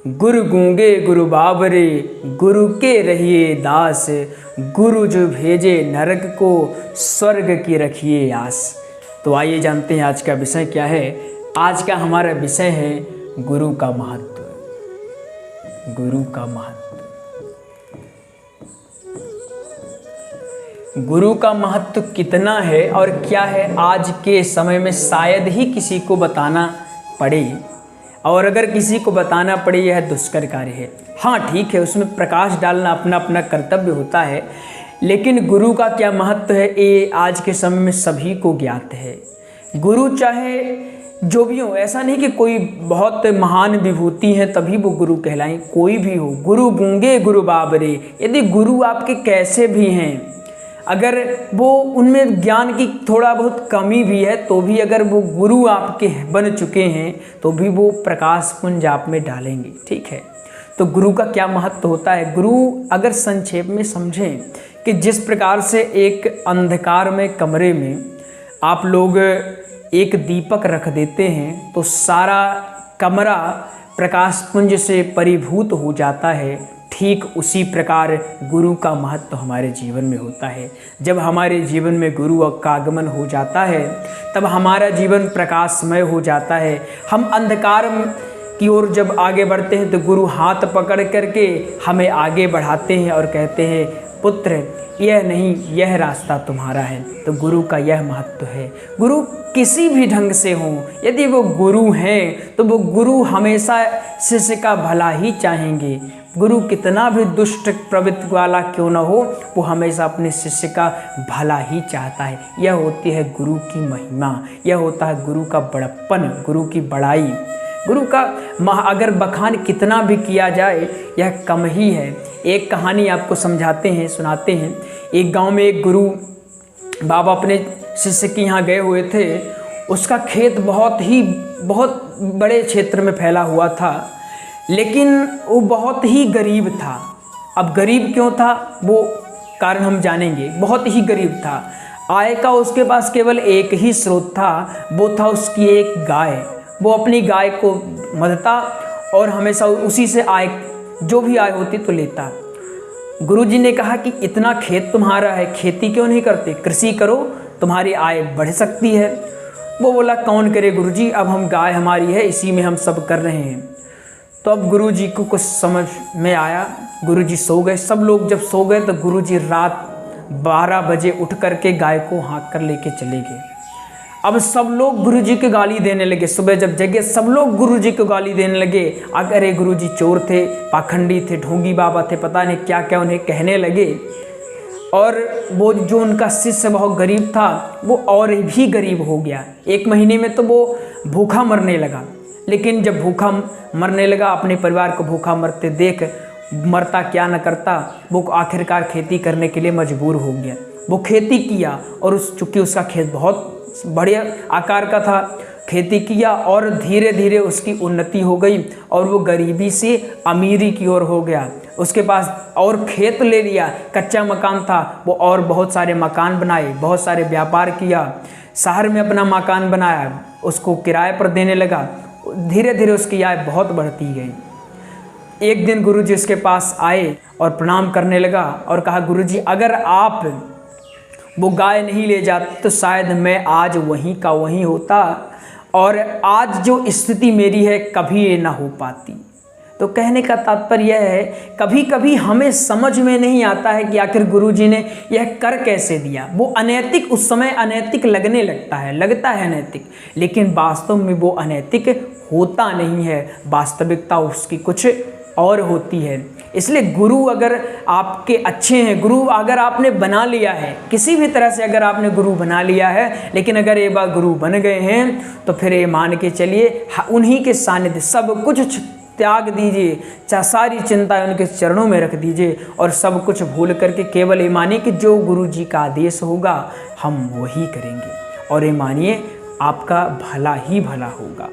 गुरु गूंगे गुरु बाबरे, गुरु के रहिए दास, गुरु जो भेजे नरक को, स्वर्ग की रखिए आस। तो आइए जानते हैं आज का विषय क्या है। आज का हमारा विषय है गुरु का महत्व। गुरु का महत्व, गुरु का महत्व कितना है और क्या है, आज के समय में शायद ही किसी को बताना पड़े, और अगर किसी को बताना पड़े यह दुष्कर कार्य है। हाँ ठीक है, उसमें प्रकाश डालना अपना अपना कर्तव्य होता है, लेकिन गुरु का क्या महत्व है ये आज के समय में सभी को ज्ञात है। गुरु चाहे जो भी हो, ऐसा नहीं कि कोई बहुत महान विभूति है तभी वो गुरु कहलाएं, कोई भी हो। गुरु गूंगे गुरु बाबरे, यदि गुरु आपके कैसे भी हैं, अगर वो उनमें ज्ञान की थोड़ा बहुत कमी भी है तो भी अगर वो गुरु आपके बन चुके हैं तो भी वो प्रकाश पुंज आप में डालेंगे। ठीक है, तो गुरु का क्या महत्व होता है। गुरु अगर संक्षेप में समझें कि जिस प्रकार से एक अंधकार में कमरे में आप लोग एक दीपक रख देते हैं तो सारा कमरा प्रकाश पुंज से परिभूत हो जाता है, ठीक उसी प्रकार गुरु का महत्व हमारे जीवन में होता है। जब हमारे जीवन में गुरु का आगमन हो जाता है तब हमारा जीवन प्रकाशमय हो जाता है। हम अंधकार की ओर जब आगे बढ़ते हैं तो गुरु हाथ पकड़ करके हमें आगे बढ़ाते हैं और कहते हैं पुत्र यह नहीं, यह रास्ता तुम्हारा है। तो गुरु का यह महत्व है। गुरु किसी भी ढंग से हो, यदि वो गुरु हैं तो वो गुरु हमेशा शिष्य का भला ही चाहेंगे। गुरु कितना भी दुष्ट प्रवृत्ति वाला क्यों न हो, वो हमेशा अपने शिष्य का भला ही चाहता है। यह होती है गुरु की महिमा, यह होता है गुरु का बड़प्पन, गुरु की बड़ाई। गुरु का अगर बखान कितना भी किया जाए यह कम ही है। एक कहानी आपको समझाते हैं, सुनाते हैं। एक गांव में एक गुरु बाबा अपने शिष्य के यहाँ गए हुए थे। उसका खेत बहुत बड़े क्षेत्र में फैला हुआ था, लेकिन वो बहुत ही गरीब था। अब गरीब क्यों था वो कारण हम जानेंगे। बहुत ही गरीब था, आय का उसके पास केवल एक ही स्रोत था, वो था उसकी एक गाय। वो अपनी गाय को मदता और हमेशा उसी से आय, जो भी आय होती तो लेता। गुरुजी ने कहा कि इतना खेत तुम्हारा है, खेती क्यों नहीं करते, कृषि करो, तुम्हारी आय बढ़ सकती है। वो बोला कौन करे गुरुजी, अब हम गाय हमारी है इसी में हम सब कर रहे हैं। तो अब गुरुजी को कुछ समझ में आया, गुरुजी सो गए। सब लोग जब सो गए तो गुरुजी रात 12 बजे उठ करके गाय को हाँक कर लेके चले गए। अब सब लोग गुरुजी की गाली देने लगे। सुबह जब जगे सब लोग गुरुजी को गाली देने लगे। अगर ये गुरुजी चोर थे, पाखंडी थे, ढोंगी बाबा थे, पता नहीं क्या क्या उन्हें कहने लगे। और वो जो उनका शिष्य बहुत गरीब था वो और भी गरीब हो गया। 1 महीने में तो वो भूखा मरने लगा। लेकिन जब भूखा मरने लगा, अपने परिवार को भूखा मरते देख मरता क्या न करता, वो आखिरकार खेती करने के लिए मजबूर हो गया। वो खेती किया और चूँकि उसका खेत बहुत बढ़िया आकार का था, खेती किया और धीरे धीरे उसकी उन्नति हो गई और वो गरीबी से अमीरी की ओर हो गया। उसके पास और खेत ले लिया, कच्चा मकान था, वो और बहुत सारे मकान बनाए, बहुत सारे व्यापार किया, शहर में अपना मकान बनाया, उसको किराए पर देने लगा। धीरे धीरे उसकी आय बहुत बढ़ती गई। एक दिन गुरुजी उसके पास आए और प्रणाम करने लगा और कहा गुरुजी अगर आप वो गाय नहीं ले जाते तो शायद मैं आज वहीं का वहीं होता और आज जो स्थिति मेरी है कभी ये ना हो पाती। तो कहने का तात्पर्य यह है, कभी कभी हमें समझ में नहीं आता है कि आखिर गुरुजी ने यह कर कैसे दिया। वो अनैतिक उस समय अनैतिक लगने लगता है अनैतिक, लेकिन वास्तव में वो अनैतिक होता नहीं है। वास्तविकता उसकी कुछ और होती है। इसलिए गुरु अगर आपके अच्छे हैं, गुरु अगर आपने बना लिया है, किसी भी तरह से अगर आपने गुरु बना लिया है, लेकिन अगर एक बार गुरु बन गए हैं तो फिर ये मान के चलिए उन्हीं के सानिध्य सब कुछ त्याग दीजिए, सारी चिंता उनके चरणों में रख दीजिए और सब कुछ भूल करके केवल ये मानिए कि जो गुरु जी का आदेश होगा हम वही करेंगे और ये मानिए आपका भला ही भला होगा।